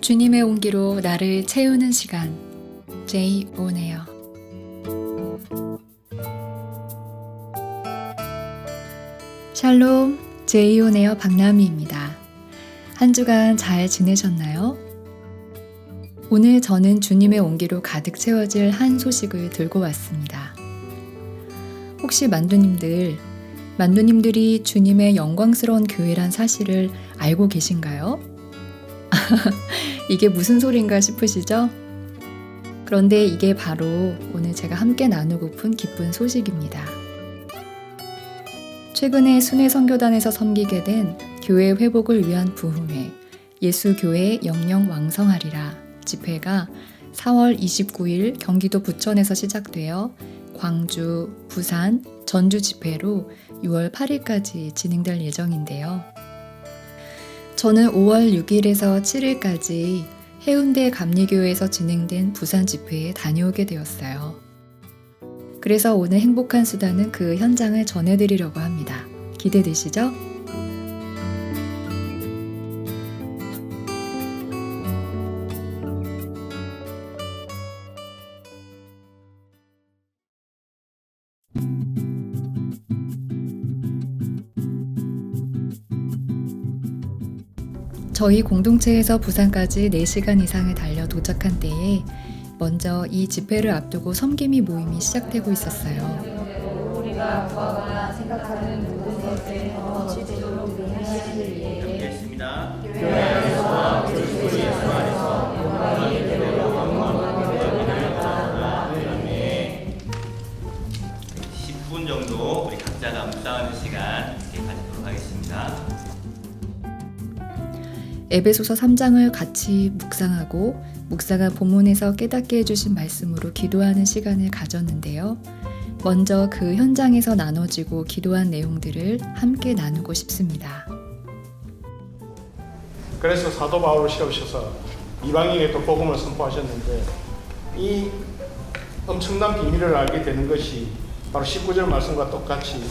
주님의 온기로 나를 채우는 시간, 제이 오네요. 샬롬, 제이 오네요 박나미입니다. 한 주간 잘 지내셨나요? 오늘 저는 주님의 온기로 가득 채워질 한 소식을 들고 왔습니다. 혹시 만두님들이 주님의 영광스러운 교회란 사실을 알고 계신가요? 이게 무슨 소린가 싶으시죠? 그런데 이게 바로 오늘 제가 함께 나누고픈 기쁜 소식입니다. 최근에 순회 선교단에서 섬기게 된 교회 회복을 위한 부흥회 예수교회 영영 왕성하리라 집회가 4월 29일 경기도 부천에서 시작되어 광주, 부산, 전주 집회로 6월 8일까지 진행될 예정인데요. 저는 5월 6일에서 7일까지 해운대 감리교회에서 진행된 부산 집회에 다녀오게 되었어요. 그래서 오늘 행복한 수다는 그 현장을 전해드리려고 합니다. 기대되시죠? 저희 공동체에서 부산까지 4시간 이상을 달려 도착한 때에 먼저 이 집회를 앞두고 섬김이 모임이 시작되고 있었어요. 우리가 구하거나 생각하는 모든 것에 지도록 하시길 경계했습니다. 교회 안에서와 그리스도 예수 안에서 영광이 되도록 영광을 아멘. 10분 정도 우리 각자가 묵상하는 시간 가지도록 하겠습니다. 에베소서 3장을 같이 묵상하고 묵상한 본문에서 깨닫게 해주신 말씀으로 기도하는 시간을 가졌는데요. 먼저 그 현장에서 나눠지고 기도한 내용들을 함께 나누고 싶습니다. 그래서 사도 바울을 세우셔서 이방인에도 복음을 선포하셨는데 이 엄청난 비밀을 알게 되는 것이 바로 19절 말씀과 똑같이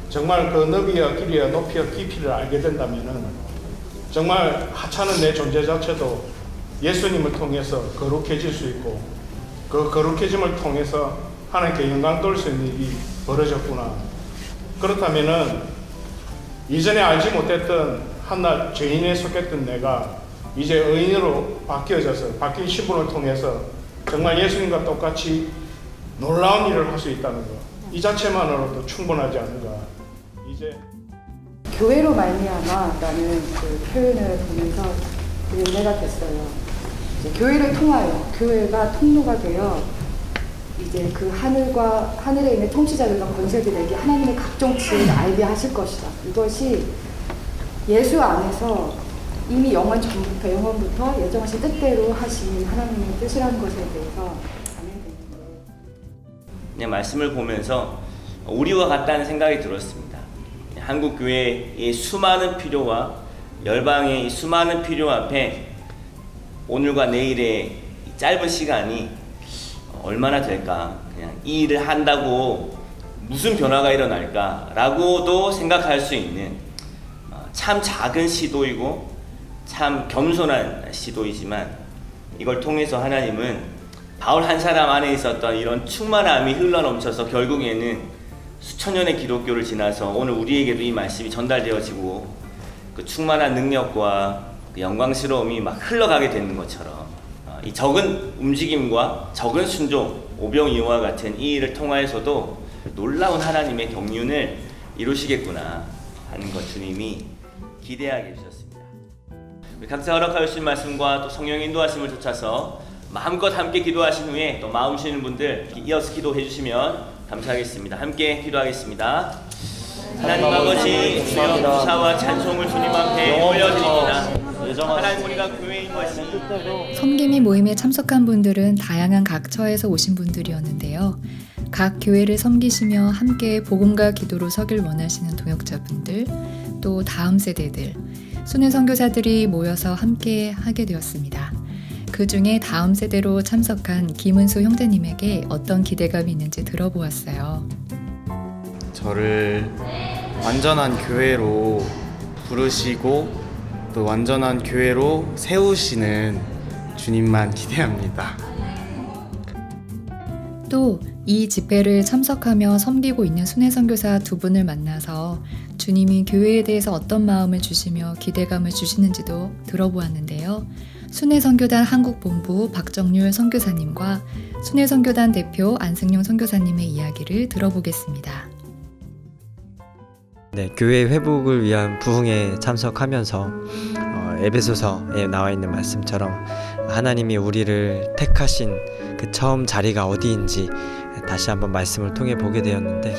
정말 그 너비와 길이와 높이와 깊이를 알게 된다면은 정말 하찮은 내 존재 자체도 예수님을 통해서 거룩해질 수 있고 그 거룩해짐을 통해서 하나님께 영광 돌릴 수 있는 일이 벌어졌구나. 그렇다면은 이전에 알지 못했던 한낱 죄인에 속했던 내가 이제 의인으로 바뀐 신분을 통해서 정말 예수님과 똑같이 놀라운 일을 할 수 있다는 것, 이 자체만으로도 충분하지 않은가. 이제 교회로 말미암아라는 그 표현을 보면서 은혜가 됐어요. 이제 교회를 통하여 교회가 통로가 되어 이제 그 하늘에 있는 통치자들과 권세들에게 하나님의 각종 지혜를 알게 하실 것이다. 이것이 예수 안에서 이미 영원부터 예정하신 뜻대로 하신 하나님의 뜻이라는 것에 대해서 아멘되는데 그냥 말씀을 보면서 우리와 같다는 생각이 들었습니다. 한국 교회의 수많은 필요와 열방의 수많은 필요 앞에 오늘과 내일의 짧은 시간이 얼마나 될까? 그냥 이 일을 한다고 무슨 변화가 일어날까라고도 생각할 수 있는 참 작은 시도이고 참 겸손한 시도이지만 이걸 통해서 하나님은 바울 한 사람 안에 있었던 이런 충만함이 흘러넘쳐서 결국에는 수천 년의 기독교를 지나서 오늘 우리에게도 이 말씀이 전달되어지고 그 충만한 능력과 그 영광스러움이 막 흘러가게 되는 것처럼 이 적은 움직임과 적은 순종, 오병이어와 같은 이 일을 통하여서도 놀라운 하나님의 경륜을 이루시겠구나 하는 것 주님이 기대하게 해주셨습니다. 우리 각자 허락하여 주신 말씀과 또 성령의 인도하심을 쫓아서 마음껏 함께 기도하신 후에 또 마음 쉬는 분들 이어서 기도해 주시면 감사하겠습니다. 함께 기도하겠습니다. 하나님 아버지, 주여 감사와 찬송을 주님 앞에 올려드립니다. 하나님 우리가 교회인 것이 섬김이 모임에 참석한 분들은 다양한 각처에서 오신 분들이었는데요. 각 교회를 섬기시며 함께 복음과 기도로 서길 원하시는 동역자분들, 또 다음 세대들, 순회 선교사들이 모여서 함께 하게 되었습니다. 그 중에 다음 세대로 참석한 김은수 형제님에게 어떤 기대감이 있는지 들어보았어요. 저를 완전한 교회로 부르시고 또 완전한 교회로 세우시는 주님만 기대합니다. 또 이 집회를 참석하며 섬기고 있는 순회 선교사 두 분을 만나서 주님이 교회에 대해서 어떤 마음을 주시며 기대감을 주시는지도 들어보았는데요. 순회 선교단 한국본부 박정률 선교사님과 순회 선교단 대표 안승용 선교사님의 이야기를 들어보겠습니다. 네, 교회 회복을 위한 부흥에 참석하면서 에베소서에 나와 있는 말씀처럼 하나님이 우리를 택하신 그 처음 자리가 어디인지 다시 한번 말씀을 통해 보게 되었는데,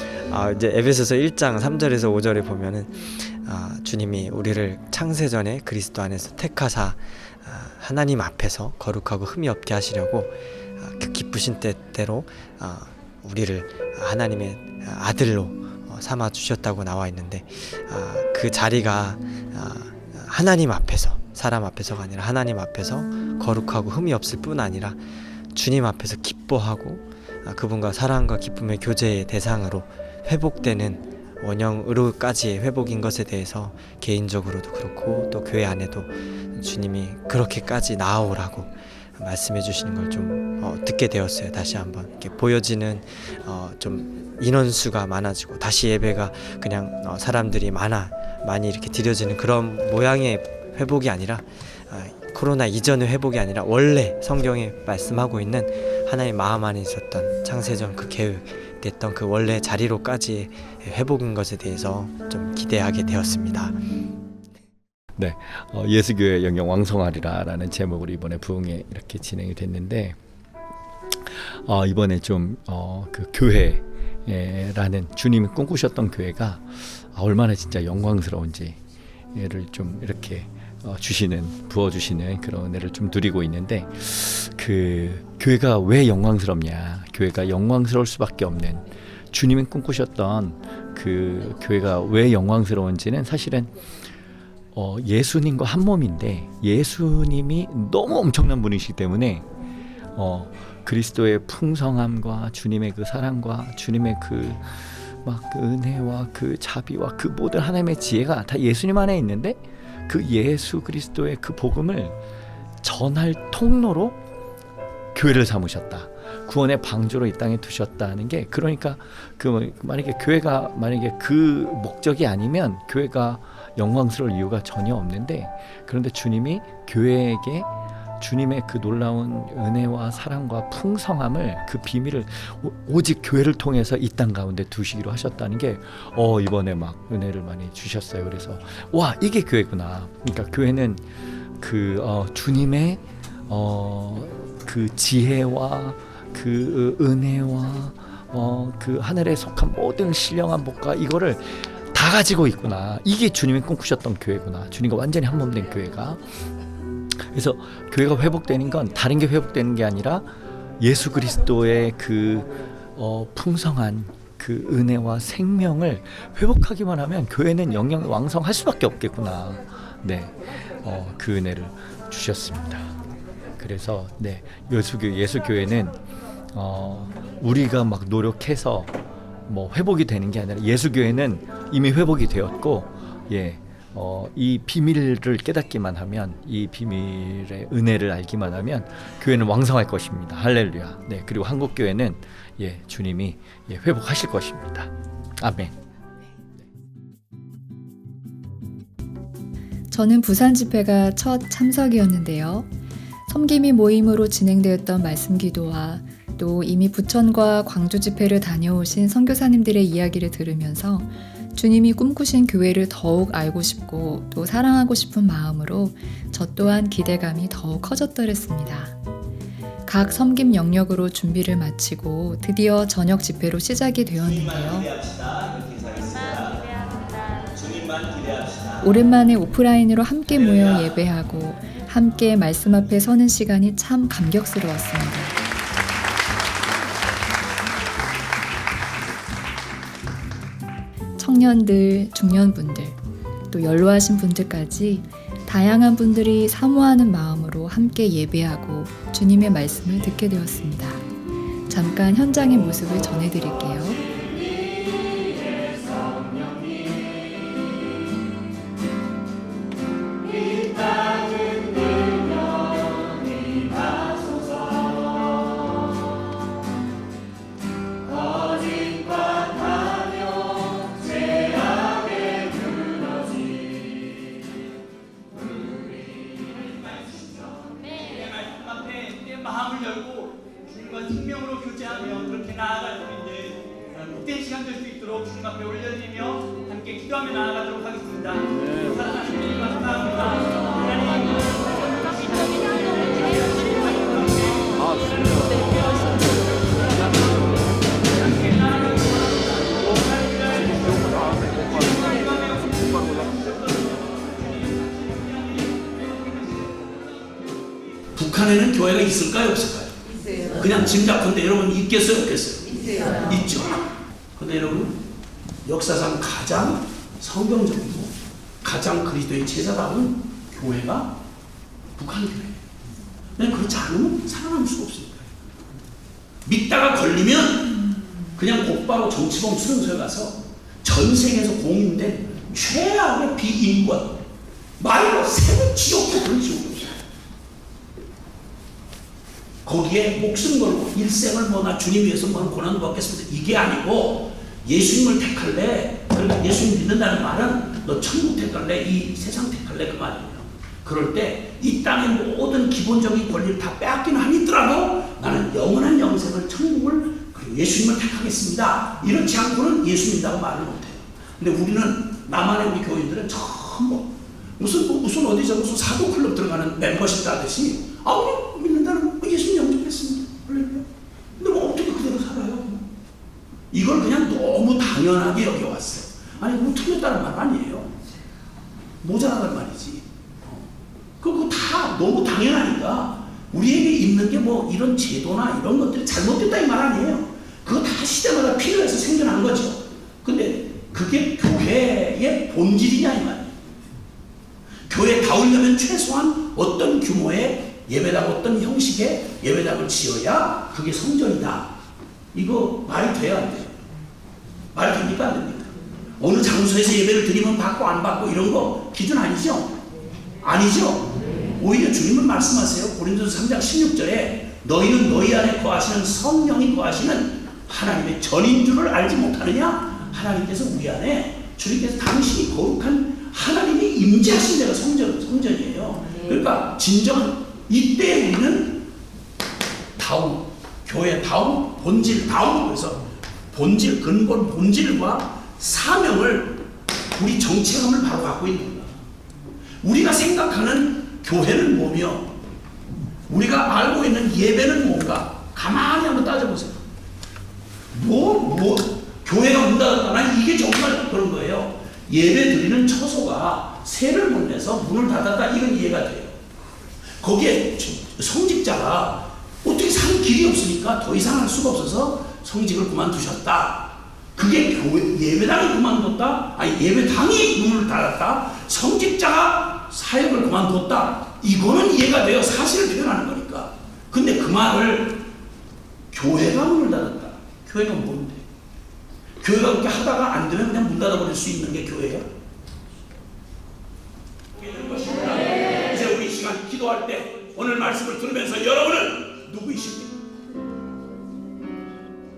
이제 에베소서 1장 3절에서 5절에 보면은 주님이 우리를 창세전에 그리스도 안에서 택하사 하나님 앞에서 거룩하고 흠이 없게 하시려고 그 기쁘신 때대로 우리를 하나님의 아들로 삼아 주셨다고 나와 있는데, 그 자리가 하나님 앞에서, 사람 앞에서가 아니라 하나님 앞에서 거룩하고 흠이 없을 뿐 아니라 주님 앞에서 기뻐하고 그분과 사랑과 기쁨의 교제의 대상으로 회복되는 원형으로까지의 회복인 것에 대해서 개인적으로도 그렇고 또 교회 안에도 주님이 그렇게까지 나아오라고 말씀해 주시는 걸 좀 듣게 되었어요. 다시 한번 이렇게 보여지는 좀 인원수가 많아지고 다시 예배가 그냥 사람들이 많이 이렇게 드려지는 그런 모양의 회복이 아니라 코로나 이전의 회복이 아니라 원래 성경에 말씀하고 있는 하나님의 마음 안에 있었던 창세전 그 계획됐던 그 원래 자리로까지의 회복인 것에 대해서 좀 기대하게 되었습니다. 네, 예수교회 영영 왕성하리라라는 제목으로 이번에 부흥회 이렇게 진행이 됐는데, 이번에 좀 그 교회라는 주님이 꿈꾸셨던 교회가 얼마나 진짜 영광스러운지를 좀 이렇게 부어주시는 그런 은혜를 좀 누리고 있는데, 그 교회가 왜 영광스럽냐, 교회가 영광스러울 수밖에 없는, 주님이 꿈꾸셨던 그 교회가 왜 영광스러운지는 사실은 예수님과 한 몸인데, 예수님이 너무 엄청난 분이시기 때문에 그리스도의 풍성함과 주님의 그 사랑과 주님의 그 은혜와 그 자비와 그 모든 하나님의 지혜가 다 예수님 안에 있는데, 그 예수 그리스도의 그 복음을 전할 통로로 교회를 삼으셨다. 구원의 방주로 이 땅에 두셨다는 게, 그러니까 만약에 교회가 그 목적이 아니면 교회가 영광스러울 이유가 전혀 없는데, 그런데 주님이 교회에게 주님의 그 놀라운 은혜와 사랑과 풍성함을, 그 비밀을 오직 교회를 통해서 이 땅 가운데 두시기로 하셨다는 게 이번에 막 은혜를 많이 주셨어요. 그래서 와, 이게 교회구나. 그러니까 교회는 그 주님의 그 지혜와 그 은혜와 그 하늘에 속한 모든 신령한 복과 이거를 다 가지고 있구나. 이게 주님이 꿈꾸셨던 교회구나. 주님과 완전히 한 몸 된 교회가. 그래서 교회가 회복되는 건 다른 게 회복되는 게 아니라 예수 그리스도의 그 풍성한 그 은혜와 생명을 회복하기만 하면 교회는 영영 왕성할 수밖에 없겠구나. 네, 그 은혜를 주셨습니다. 그래서 네, 예수교회는 우리가 막 노력해서 뭐 회복이 되는 게 아니라, 예수교회는 이미 회복이 되었고, 이 비밀을 깨닫기만 하면, 이 비밀의 은혜를 알기만 하면 교회는 왕성할 것입니다. 할렐루야. 네, 그리고 한국교회는 주님이 회복하실 것입니다. 아멘. 저는 부산 집회가 첫 참석이었는데요. 섬김이 모임으로 진행되었던 말씀 기도와 또 이미 부천과 광주 집회를 다녀오신 선교사님들의 이야기를 들으면서 주님이 꿈꾸신 교회를 더욱 알고 싶고 또 사랑하고 싶은 마음으로 저 또한 기대감이 더욱 커졌더랬습니다. 각 섬김 영역으로 준비를 마치고 드디어 저녁 집회로 시작이 되었는데요. 오랜만에 오프라인으로 함께 모여 예배하고 함께 말씀 앞에 서는 시간이 참 감격스러웠습니다. 청년들, 중년분들, 또 연로하신 분들까지 다양한 분들이 사모하는 마음으로 함께 예배하고 주님의 말씀을 듣게 되었습니다. 잠깐 현장의 모습을 전해드릴게요. 하겠습니다. 사랑하는 감사합니다. 북한에는 교회가 있을까요, 없을까요? 있어요. 그냥 짐작컨대 여러분 있겠어요, 없겠어요? 있어요. 있죠. 근데 여러분 역사상 가장 성경적이고 가장 그리스도의 제자다운 교회가 북한 교회예요. 그냥 그렇지 않으면 살아남을 수가 없으니까요. 믿다가 걸리면 그냥 곧바로 정치범 수용소에 가서 전 세계에서 공인된 최악의 비인권 말로 세계 지옥에 돌리고 거기에 목숨 걸고 일생을 나 주님 위해서 고난을 받겠습니다. 이게 아니고 예수님을 택할래? 그러니까 예수님 믿는다는 말은 너 천국 택할래? 이 세상 택할래? 그 말이에요. 그럴 때 이 땅의 모든 기본적인 권리를 다 빼앗긴 한이 있더라도 나는 영원한 영생을 천국을 예수님을 택하겠습니다. 이렇지 않고는 예수 믿는다고 말을 못해요. 근데 우리는 남한의 우리 교인들은 전부 무슨 어디서 무슨 사도 클럽 들어가는 멤버십 하듯이 우리 믿는다는 예수님 영접했습니다. 근데 뭐 어떻게 그대로 살아요? 이걸 그냥 너무 당연하게 여겨왔어요. 아니 그럼 틀렸다는 말 아니에요. 모자라단 말이지. 그거 다 너무 당연하니까 우리에게 있는 게 뭐 이런 제도나 이런 것들이 잘못됐다 이 말 아니에요. 그거 다 시대마다 필요해서 생겨난 거죠. 근데 그게 교회의 본질이냐 이 말이에요. 교회다우려면 최소한 어떤 규모의 예배당, 어떤 형식의 예배당을 지어야 그게 성전이다. 이거 말이 돼야 안 돼요? 말이 됩니까 안 됩니까? 어느 장소에서 예배를 드리면 받고 안 받고 이런 거 기준 아니죠? 아니죠? 오히려 주님은 말씀하세요. 고린도서 3장 16절에 너희는 너희 안에 거하시는 성령이 거하시는 하나님의 전인 줄을 알지 못하느냐? 하나님께서 우리 안에 주님께서 당신이 거룩한 하나님이 임재하신 데가 성전이에요. 그러니까 진정한 이때 우리는 다움, 교회 다움, 본질 다움, 그래서 본질, 근본 본질과 사명을 우리 정체감을 바로 갖고 있는 거야. 우리가 생각하는 교회는 뭐며 우리가 알고 있는 예배는 뭔가 가만히 한번 따져보세요. 교회가 문 닫았다나 이게 정말 그런 거예요. 예배 드리는 처소가 세를 못 내서 문을 닫았다 이건 이해가 돼요. 거기에 성직자가 어떻게 살 길이 없으니까 더 이상 할 수가 없어서 성직을 그만두셨다. 그게 예배당이 그만뒀다. 아니 예배당이 문을 닫았다. 성직자가 사역을 그만뒀다. 이거는 이해가 돼요. 사실을 표현하는 거니까. 근데 그 말을 교회가 문을 닫았다. 교회가 뭔데? 교회가 그렇게 하다가 안 되면 그냥 문 닫아버릴 수 있는 게 교회야? 이제 우리 시간 기도할 때 오늘 말씀을 들으면서 여러분은 누구이십니까?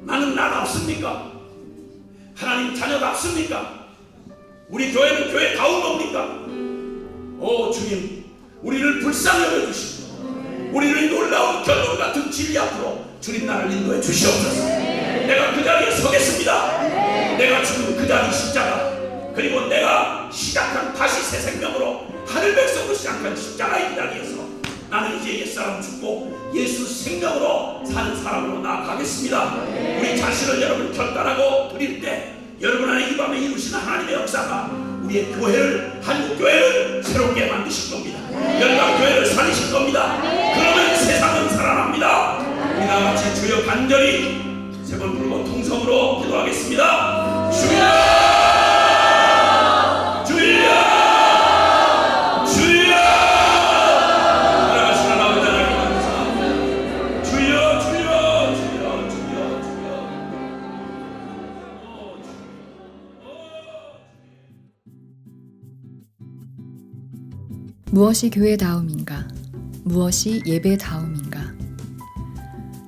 나는 없습니까? 하나님 자녀가 없습니까? 우리 교회는 교회다운 겁니까? 오 주님, 우리를 불쌍히 여겨주시고 우리를 놀라운 결론 같은 진리 앞으로 주님 나를 인도해 주시옵소서. 내가 그 자리에 서겠습니다. 내가 죽은 그 자리 십자가, 그리고 내가 시작한 다시 새 생명으로 하늘 백성으로 시작한 십자가의 자리에서 나는 이제 옛사람 죽고 예수 생명으로 사는 사람으로 나아가겠습니다. 우리 자신을 여러분 결단하고 드릴 때 여러분 안에 이 밤에 이루시는 하나님의 역사가 우리의 교회를, 한국 교회를 새롭게 만드실 겁니다. 열방 교회를 살리실 겁니다. 그러면 세상은 살아납니다. 우리 다 같이 주여 간절히 세 번 부르고 통성으로 기도하겠습니다. 주여, 주여, 주여. 살아가시는 아버지 하나님 감사합니다. 주여, 주여, 주여, 주여, 주여. 무엇이 교회다움인가? 무엇이 예배다움인가?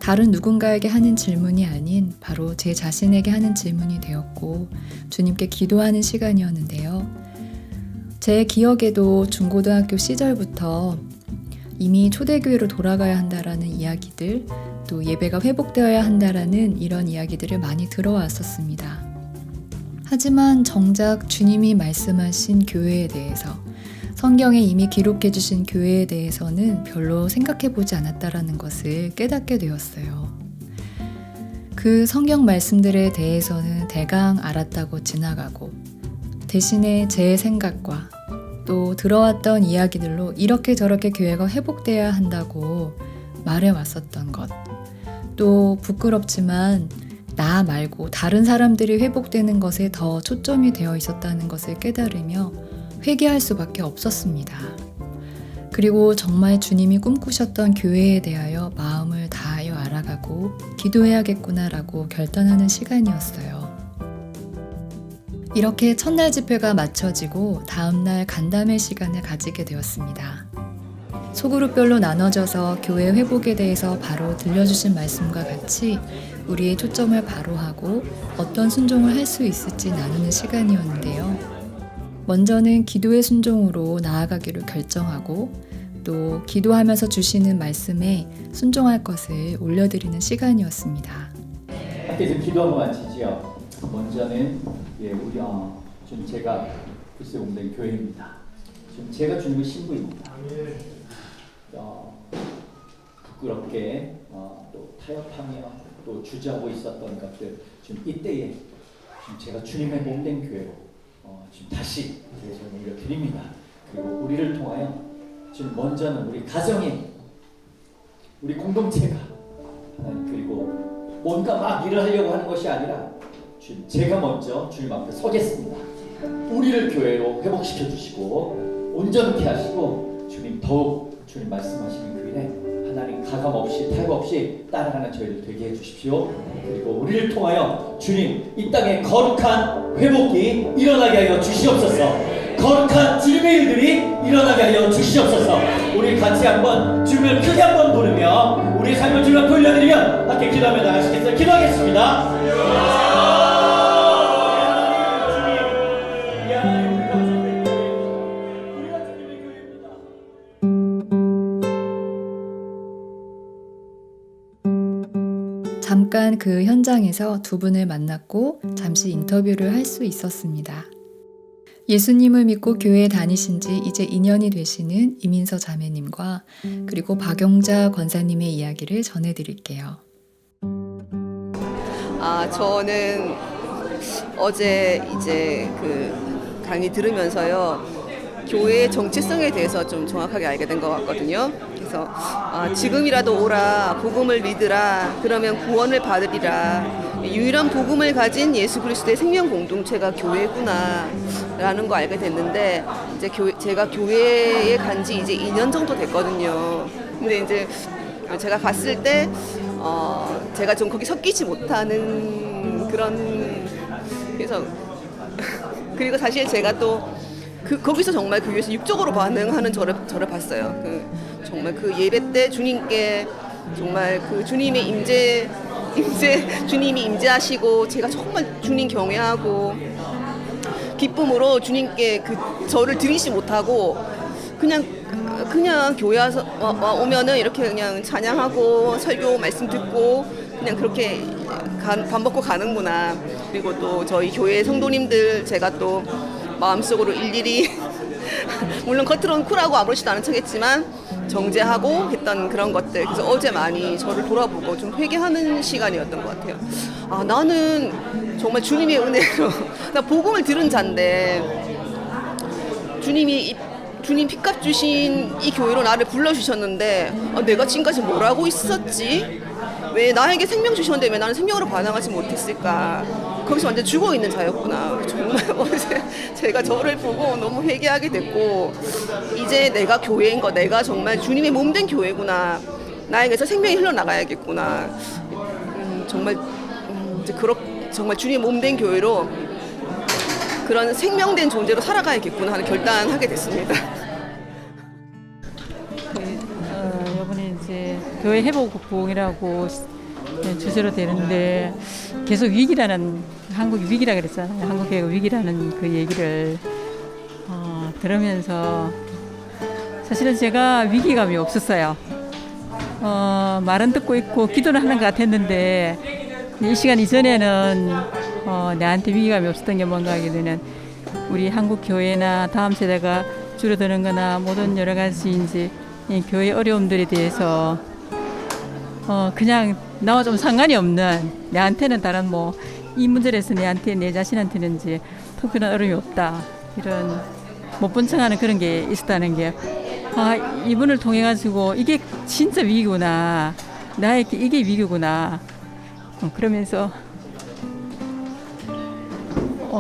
다른 누군가에게 하는 질문이 아닌 바로 제 자신에게 하는 질문이 되었고 주님께 기도하는 시간이었는데요. 제 기억에도 중고등학교 시절부터 이미 초대교회로 돌아가야 한다라는 이야기들, 또 예배가 회복되어야 한다라는 이런 이야기들을 많이 들어왔었습니다. 하지만 정작 주님이 말씀하신 교회에 대해서, 성경에 이미 기록해 주신 교회에 대해서는 별로 생각해 보지 않았다라는 것을 깨닫게 되었어요. 그 성경 말씀들에 대해서는 대강 알았다고 지나가고, 대신에 제 생각과 또 들어왔던 이야기들로 이렇게 저렇게 교회가 회복돼야 한다고 말해왔었던 것, 또 부끄럽지만 나 말고 다른 사람들이 회복되는 것에 더 초점이 되어 있었다는 것을 깨달으며 회개할 수밖에 없었습니다. 그리고 정말 주님이 꿈꾸셨던 교회에 대하여 마음을 다하여 알아가고 기도해야겠구나라고 결단하는 시간이었어요. 이렇게 첫날 집회가 마쳐지고 다음날 간담회 시간을 가지게 되었습니다. 소그룹별로 나눠져서 교회 회복에 대해서 바로 들려주신 말씀과 같이 우리의 초점을 바로 하고 어떤 순종을 할 수 있을지 나누는 시간이었는데요. 먼저는 기도의 순종으로 나아가기로 결정하고, 또 기도하면서 주시는 말씀에 순종할 것을 올려드리는 시간이었습니다. 함께 좀 기도하고 마치지요. 먼저는 우리 좀 제가 불새 옮긴 교회입니다. 좀 제가 주님의 신부입니다. 부끄럽게 또 타협하며 또 주저하고 있었던 것들 좀 이때에 좀 제가 주님의 몸된 교회로 지금 다시 제가 올려드립니다. 그리고 우리를 통하여 지금 먼저는 우리 가정에 우리 공동체가 하나님, 그리고 뭔가 막 일을 하려고 하는 것이 아니라 주님, 제가 먼저 주님 앞에 서겠습니다. 우리를 교회로 회복시켜 주시고 온전케 하시고 주님 더욱 주님 말씀하시는 그 일에 하나님 가감 없이 타협 없이 따라가는 저희를 되게 해주십시오. 그리고 우리를 통하여 주님 이 땅에 거룩한 회복이 일어나게 하여 주시옵소서. 거룩한 주님의 일들이 일어나게 하여 주시옵소서. 우리 같이 한번 주님을 크게 한번 부르며 우리 삶을 주님 앞에 올려드리며 함께 기도하며 나가시겠어요? 기도하겠습니다. 잠깐 그 현장에서 두 분을 만났고 잠시 인터뷰를 할 수 있었습니다. 예수님을 믿고 교회에 다니신 지 이제 2년이 되시는 이민서 자매님과 그리고 박용자 권사님의 이야기를 전해드릴게요. 저는 어제 이제 그 강의 들으면서요, 교회의 정체성에 대해서 좀 정확하게 알게 된 것 같거든요. 그래서 지금이라도 오라, 복음을 믿으라, 그러면 구원을 받으리라. 유일한 복음을 가진 예수 그리스도의 생명 공동체가 교회구나 라는 거 알게 됐는데, 이제 제가 교회에 간 지 이제 2년 정도 됐거든요. 근데 이제 제가 봤을 때 제가 좀 거기 섞이지 못하는 그런, 그래서 그리고 사실 제가 또 거기서 정말 그 위에서 육적으로 반응하는 저를 봤어요. 정말 그 예배 때 주님께 정말 그 주님의 주님이 임재하시고, 제가 정말 주님 경외하고 기쁨으로 주님께 저를 드리지 못하고 그냥 교회 와서 오면은 이렇게 그냥 찬양하고 설교 말씀 듣고 그냥 그렇게 밥 먹고 가는구나. 그리고 또 저희 교회 성도님들 제가 또 마음속으로 일일이 물론 겉으로는 쿨하고 아무렇지도 않은 척했지만 정죄하고 했던 그런 것들. 그래서 어제 많이 저를 돌아보고 좀 회개하는 시간이었던 것 같아요. 나는 정말 주님의 은혜로 나 복음을 들은 자인데 주님 핏값 주신 이 교회로 나를 불러주셨는데 내가 지금까지 뭘 하고 있었지? 왜 나에게 생명 주셨는데 왜 나는 생명으로 반응하지 못했을까? 거기서 완전 죽어있는 자였구나. 정말 어제 제가 저를 보고 너무 회개하게 됐고, 이제 내가 교회인 거, 내가 정말 주님의 몸된 교회구나. 나에게서 생명이 흘러나가야겠구나. 정말 정말 주님의 몸된 교회로 그런 생명된 존재로 살아가야겠구나 하는 결단하게 됐습니다. 이번에 이제 교회 회복 부흥이라고 주제로 되는데 계속 위기라는, 한국이 위기라 그랬잖아요. 한국의 위기라는 그 얘기를 들으면서 사실은 제가 위기감이 없었어요. 말은 듣고 있고 기도는 하는 것 같았는데 이 시간 이전에는 내한테 위기감이 없었던 게 뭔가 하게 되는 우리 한국 교회나 다음 세대가 줄어드는 거나 모든 여러 가지 이제 이 교회 어려움들에 대해서 그냥 나와 좀 상관이 없는 내한테는 다른 뭐 이 문제에서 내 자신한테는 이제 특별한 어려움이 없다 이런 못 본 척하는 그런 게 있었다는 게 이분을 통해 가지고 이게 진짜 위기구나 나에게 이게 위기구나 그러면서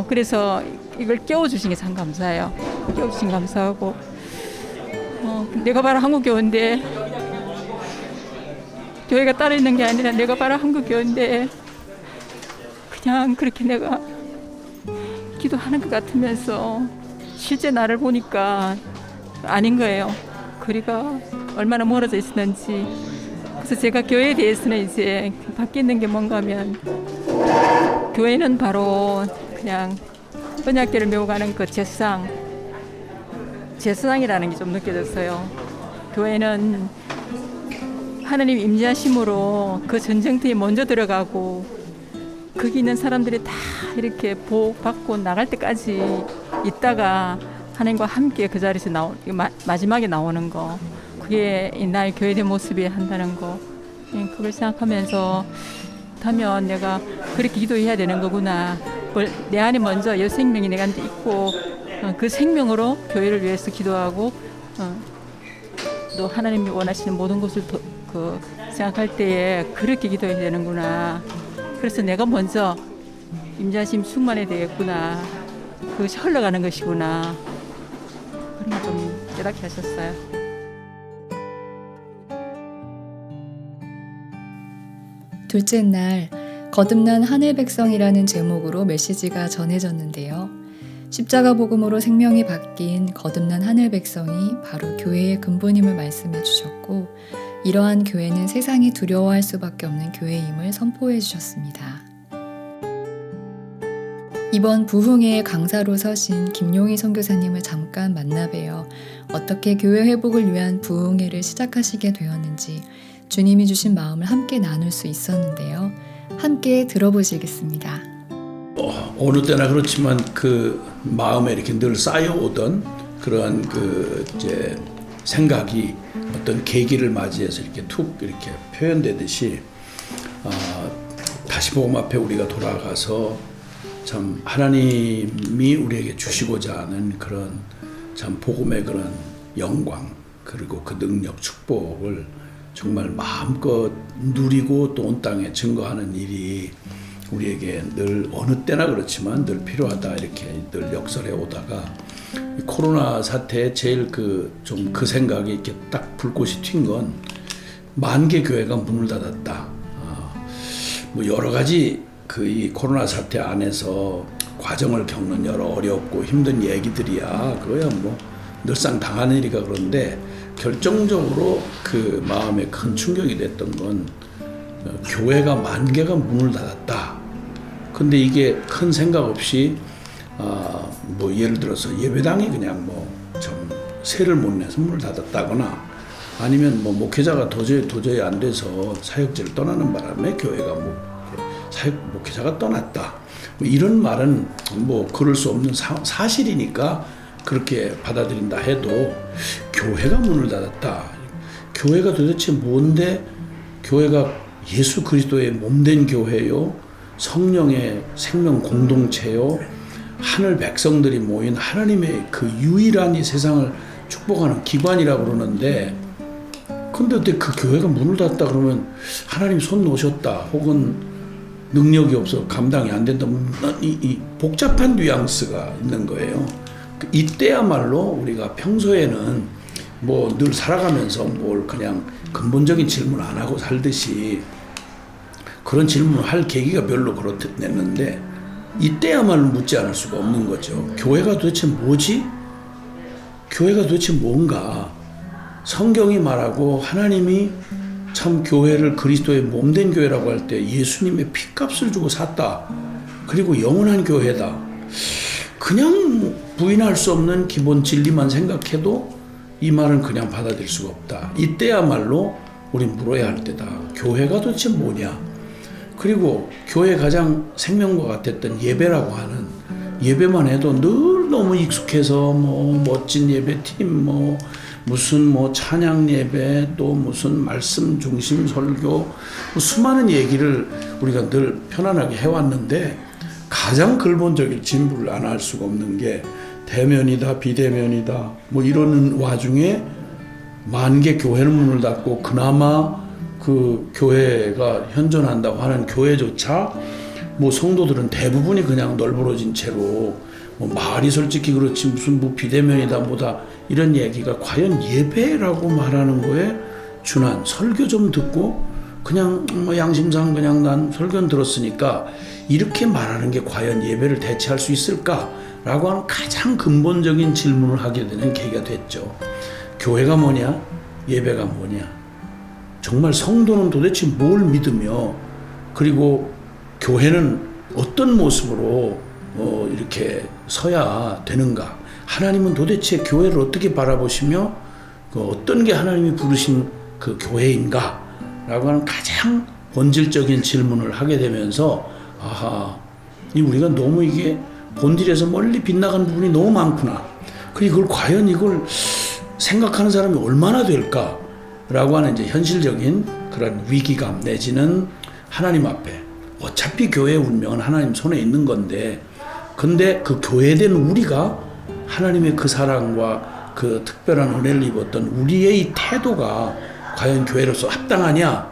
그래서 이걸 깨워주신 게 참 감사해요. 깨워주신 감사하고 내가 바로 한국 교회인데 교회가 따로 있는 게 아니라 내가 바로 한국 교회인데 그냥 그렇게 내가 기도하는 것 같으면서 실제 나를 보니까 아닌 거예요. 거리가 얼마나 멀어져 있었는지. 그래서 제가 교회에 대해서는 이제 바뀌는 게 뭔가 하면 교회는 바로 그냥 언약궤를 메고 가는 그 제사장이라는 게 좀 느껴졌어요. 교회는 하나님 임재하심으로 그 전쟁터에 먼저 들어가고 거기 있는 사람들이 다 이렇게 보호받고 나갈 때까지 있다가 하나님과 함께 그 자리에서 마지막에 나오는 거 그게 나의 교회의 모습이 한다는 거 그걸 생각하면서 하면 내가 그렇게 기도해야 되는 거구나. 내 안에 먼저 여 생명이 내한테 있고 그 생명으로 교회를 위해서 기도하고 또 하나님이 원하시는 모든 것을 생각할 때에 그렇게 기도해야 되는구나. 그래서 내가 먼저 임재하심 충만해야 되겠구나. 그것이 흘러가는 것이구나. 그런 걸 좀 깨닫게 하셨어요. 둘째 날 거듭난 하늘 백성이라는 제목으로 메시지가 전해졌는데요. 십자가 복음으로 생명이 바뀐 거듭난 하늘 백성이 바로 교회의 근본임을 말씀해 주셨고 이러한 교회는 세상이 두려워할 수밖에 없는 교회임을 선포해 주셨습니다. 이번 부흥회의 강사로 서신 김용희 선교사님을 잠깐 만나뵈어 어떻게 교회 회복을 위한 부흥회를 시작하시게 되었는지 주님이 주신 마음을 함께 나눌 수 있었는데요. 함께 들어보시겠습니다. 어느 때나 그렇지만 그 마음에 이렇게 늘 쌓여오던 그러한 이제 생각이 어떤 계기를 맞이해서 이렇게 툭 이렇게 표현되듯이 다시 복음 앞에 우리가 돌아가서 참 하나님이 우리에게 주시고자 하는 그런 참 복음의 그런 영광 그리고 그 능력 축복을 정말 마음껏 누리고 또 온 땅에 증거하는 일이 우리에게 늘 어느 때나 그렇지만 늘 필요하다 이렇게 늘 역설해 오다가 코로나 사태에 제일 그 생각이 이렇게 딱 불꽃이 튄 건 10,000개 교회가 문을 닫았다. 뭐 여러 가지 이 코로나 사태 안에서 과정을 겪는 여러 어렵고 힘든 얘기들이야. 그거야 뭐 늘상 당하는 일이가 그런데 결정적으로 그 마음에 큰 충격이 됐던 건 교회가 10,000개가 문을 닫았다. 근데 이게 큰 생각 없이 뭐 예를 들어서 예배당이 그냥 뭐 좀 세를 못 내서 문을 닫았다거나 아니면 뭐 목회자가 도저히 안 돼서 사역지를 떠나는 바람에 교회가 목회자가 떠났다. 뭐 이런 말은 뭐 그럴 수 없는 사실이니까 그렇게 받아들인다 해도 교회가 문을 닫았다. 교회가 도대체 뭔데? 교회가 예수 그리스도의 몸된 교회요. 성령의 생명 공동체요. 하늘 백성들이 모인 하나님의 그 유일한 이 세상을 축복하는 기관이라고 그러는데 근데 어떻게 그 교회가 문을 닫았다 그러면 하나님 손 놓으셨다 혹은 능력이 없어 감당이 안 된다 이 복잡한 뉘앙스가 있는 거예요. 이때야말로 우리가 평소에는 뭐 늘 살아가면서 뭘 그냥 근본적인 질문 안 하고 살듯이 그런 질문을 할 계기가 별로 그렇겠는데 이때야말로 묻지 않을 수가 없는 거죠. 교회가 도대체 뭐지? 교회가 도대체 뭔가? 성경이 말하고 하나님이 참 교회를 그리스도의 몸된 교회라고 할 때 예수님의 피값을 주고 샀다. 그리고 영원한 교회다. 그냥 부인할 수 없는 기본 진리만 생각해도 이 말은 그냥 받아들일 수가 없다. 이때야말로 우리 물어야 할 때다. 교회가 도대체 뭐냐? 그리고 교회 가장 생명과 같았던 예배라고 하는 예배만 해도 늘 너무 익숙해서 뭐 멋진 예배팀, 뭐 무슨 뭐 찬양 예배, 또 무슨 말씀 중심 설교, 뭐 수많은 얘기를 우리가 늘 편안하게 해왔는데 가장 근본적인 진부를 안 할 수가 없는 게 대면이다 비대면이다 뭐 이러는 와중에 만개 교회는 문을 닫고 그나마 그 교회가 현존한다고 하는 교회조차 뭐 성도들은 대부분이 그냥 널브러진 채로 뭐 말이 솔직히 그렇지 무슨 뭐 비대면이다 뭐다 이런 얘기가 과연 예배라고 말하는 거에 준한 설교 좀 듣고 그냥 뭐 양심상 그냥 난 설교는 들었으니까 이렇게 말하는 게 과연 예배를 대체할 수 있을까라고 하는 가장 근본적인 질문을 하게 되는 계기가 됐죠. 교회가 뭐냐? 예배가 뭐냐? 정말 성도는 도대체 뭘 믿으며 그리고 교회는 어떤 모습으로 이렇게 서야 되는가? 하나님은 도대체 교회를 어떻게 바라보시며 그 어떤 게 하나님이 부르신 그 교회인가? 라고 하는 가장 본질적인 질문을 하게 되면서 아하, 우리가 너무 이게 본질에서 멀리 빗나간 부분이 너무 많구나. 그걸 과연 이걸 생각하는 사람이 얼마나 될까? 라고 하는 이제 현실적인 그런 위기감 내지는 하나님 앞에 어차피 교회의 운명은 하나님 손에 있는 건데 근데 그 교회된 우리가 하나님의 그 사랑과 그 특별한 은혜를 입었던 우리의 이 태도가 과연 교회로서 합당하냐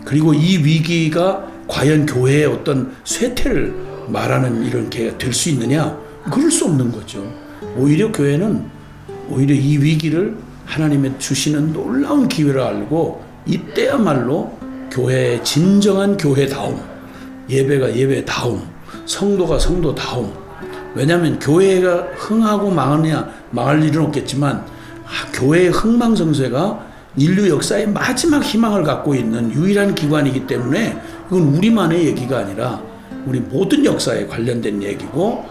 그리고 이 위기가 과연 교회의 어떤 쇠퇴를 말하는 이런 게 될 수 있느냐 그럴 수 없는 거죠. 오히려 교회는 오히려 이 위기를 하나님의 주시는 놀라운 기회를 알고 이때야말로 교회의 진정한 교회다움 예배가 예배다움 성도가 성도다움 왜냐하면 교회가 흥하고 망하느냐 망할 일은 없겠지만 교회의 흥망성쇠가 인류 역사의 마지막 희망을 갖고 있는 유일한 기관이기 때문에 이건 우리만의 얘기가 아니라 우리 모든 역사에 관련된 얘기고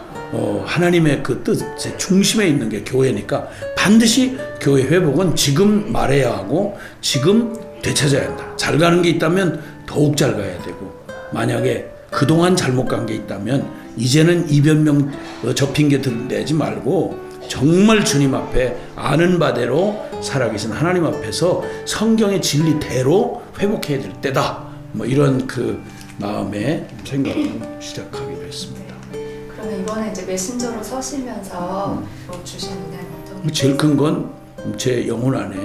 하나님의 그 뜻의 중심에 있는 게 교회니까 반드시 교회 회복은 지금 말해야 하고 지금 되찾아야 한다. 잘 가는 게 있다면 더욱 잘 가야 되고 만약에 그동안 잘못 간 게 있다면 이제는 이변명 접힌 게 들내지 말고 정말 주님 앞에 아는 바대로 살아계신 하나님 앞에서 성경의 진리대로 회복해야 될 때다. 뭐 이런 그 마음의 생각을 시작하기로 했습니다. 그러면 이번에 이제 메신저로 서시면서 주신 은혜는 어떤? 제일 큰 건 제 영혼 안에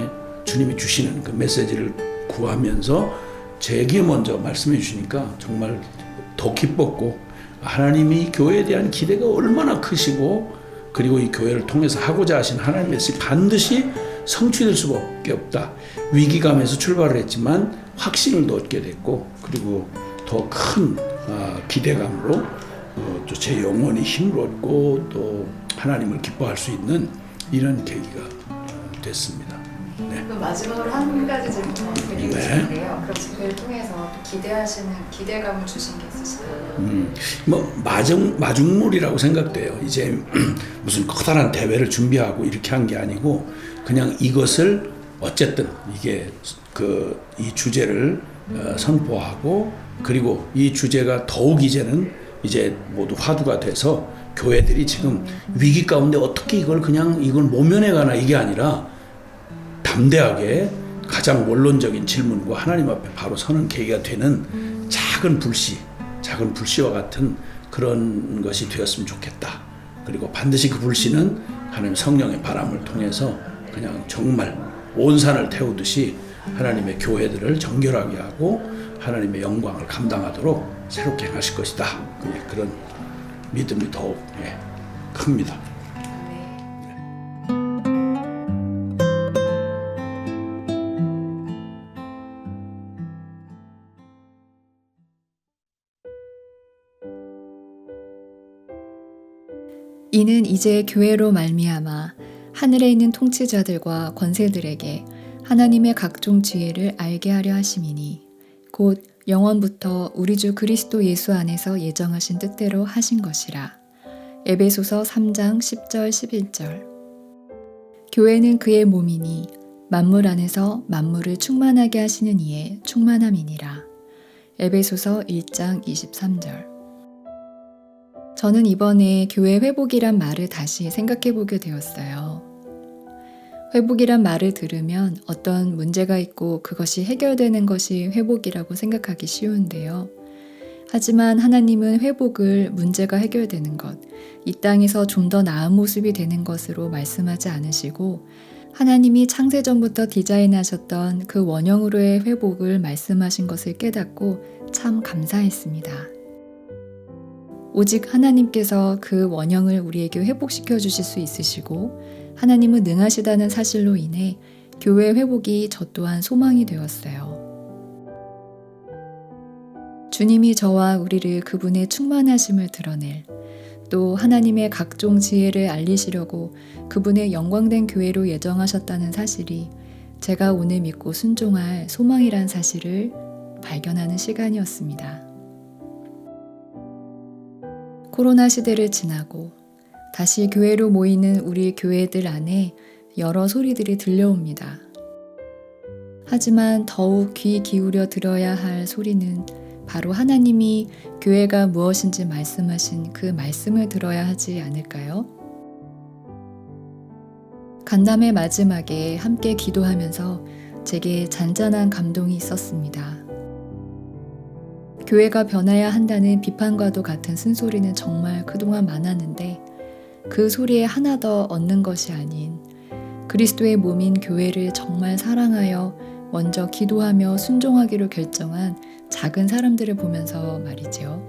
주님이 주시는 그 메시지를 구하면서 제게 먼저 말씀해 주시니까 정말 더 기뻤고 하나님이 교회에 대한 기대가 얼마나 크시고 그리고 이 교회를 통해서 하고자 하신 하나님의 뜻이 반드시 성취될 수밖에 없다. 위기감에서 출발을 했지만 확신을 얻게 됐고 그리고 더 큰 기대감으로 또 제 영혼이 힘을 얻고 또 하나님을 기뻐할 수 있는 이런 계기가 됐습니다. 네. 그럼 마지막으로 한 가지 질문 드리고 싶은데요. 그럼 그를 통해서 기대하시는 기대감을 주신 게 있으실까요? 뭐 마중물이라고 생각돼요. 이제 무슨 커다란 대회를 준비하고 이렇게 한 게 아니고 그냥 이것을 어쨌든 이게 이 주제를 선포하고 그리고 이 주제가 더욱 이제는 이제 모두 화두가 돼서 교회들이 지금 위기 가운데 어떻게 이걸 모면해 가나 이게 아니라 담대하게 가장 원론적인 질문과 하나님 앞에 바로 서는 계기가 되는 작은 불씨와 같은 그런 것이 되었으면 좋겠다. 그리고 반드시 그 불씨는 하나님 성령의 바람을 통해서 그냥 정말 온 산을 태우듯이 하나님의 교회들을 정결하게 하고 하나님의 영광을 감당하도록 새롭게 행하실 것이다. 그런 믿음이 더욱 큽니다. 이는 이제 교회로 말미암아 하늘에 있는 통치자들과 권세들에게 하나님의 각종 지혜를 알게 하려 하심이니 곧 영원부터 우리 주 그리스도 예수 안에서 예정하신 뜻대로 하신 것이라. 에베소서 3장 10절 11절. 교회는 그의 몸이니 만물 안에서 만물을 충만하게 하시는 이의 충만함이니라. 에베소서 1장 23절. 저는 이번에 교회 회복이란 말을 다시 생각해 보게 되었어요. 회복이란 말을 들으면 어떤 문제가 있고 그것이 해결되는 것이 회복이라고 생각하기 쉬운데요. 하지만 하나님은 회복을 문제가 해결되는 것, 이 땅에서 좀 더 나은 모습이 되는 것으로 말씀하지 않으시고 하나님이 창세전부터 디자인하셨던 그 원형으로의 회복을 말씀하신 것을 깨닫고 참 감사했습니다. 오직 하나님께서 그 원형을 우리에게 회복시켜 주실 수 있으시고 하나님은 능하시다는 사실로 인해 교회 회복이 저 또한 소망이 되었어요. 주님이 저와 우리를 그분의 충만하심을 드러낼, 또 하나님의 각종 지혜를 알리시려고 그분의 영광된 교회로 예정하셨다는 사실이 제가 오늘 믿고 순종할 소망이란 사실을 발견하는 시간이었습니다. 코로나 시대를 지나고 다시 교회로 모이는 우리 교회들 안에 여러 소리들이 들려옵니다. 하지만 더욱 귀 기울여 들어야 할 소리는 바로 하나님이 교회가 무엇인지 말씀하신 그 말씀을 들어야 하지 않을까요? 간담회 마지막에 함께 기도하면서 제게 잔잔한 감동이 있었습니다. 교회가 변해야 한다는 비판과도 같은 쓴소리는 정말 그동안 많았는데 그 소리에 하나 더 얻는 것이 아닌 그리스도의 몸인 교회를 정말 사랑하여 먼저 기도하며 순종하기로 결정한 작은 사람들을 보면서 말이죠.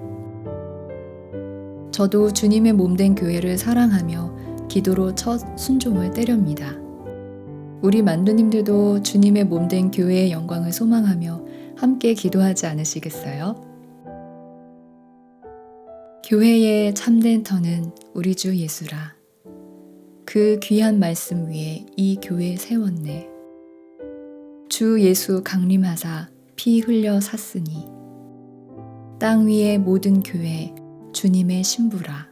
저도 주님의 몸된 교회를 사랑하며 기도로 첫 순종을 때렵니다. 우리 만두님들도 주님의 몸된 교회의 영광을 소망하며 함께 기도하지 않으시겠어요? 교회의 참된 터는 우리 주 예수라. 그 귀한 말씀 위에 이 교회 세웠네. 주 예수 강림하사 피 흘려 샀으니 땅 위의 모든 교회 주님의 신부라.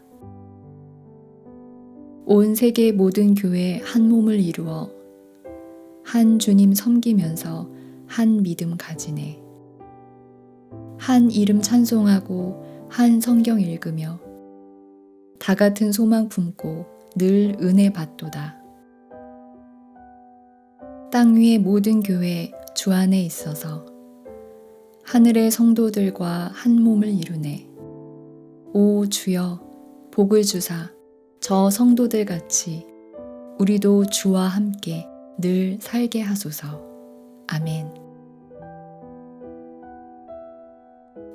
온 세계 모든 교회 한 몸을 이루어 한 주님 섬기면서 한 믿음 가지네. 한 이름 찬송하고 한 성경 읽으며 다 같은 소망 품고 늘 은혜 받도다. 땅 위의 모든 교회 주 안에 있어서 하늘의 성도들과 한 몸을 이루네. 오 주여 복을 주사 저 성도들 같이 우리도 주와 함께 늘 살게 하소서. 아멘.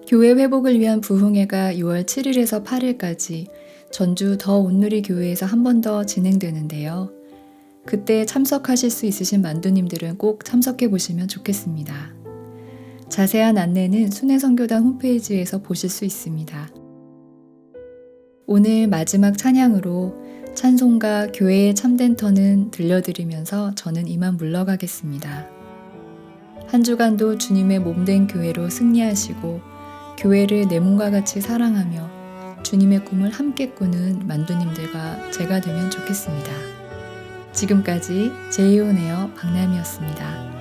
교회 회복을 위한 부흥회가 6월 7일에서 8일까지 전주 더 온누리 교회에서 한 번 더 진행되는데요. 그때 참석하실 수 있으신 만두님들은 꼭 참석해 보시면 좋겠습니다. 자세한 안내는 순회선교단 홈페이지에서 보실 수 있습니다. 오늘 마지막 찬양으로 찬송가 교회의 참된 터는 들려드리면서 저는 이만 물러가겠습니다. 한 주간도 주님의 몸된 교회로 승리하시고 교회를 내 몸과 같이 사랑하며 주님의 꿈을 함께 꾸는 만두님들과 제가 되면 좋겠습니다. 지금까지 제이온에어 박남이었습니다.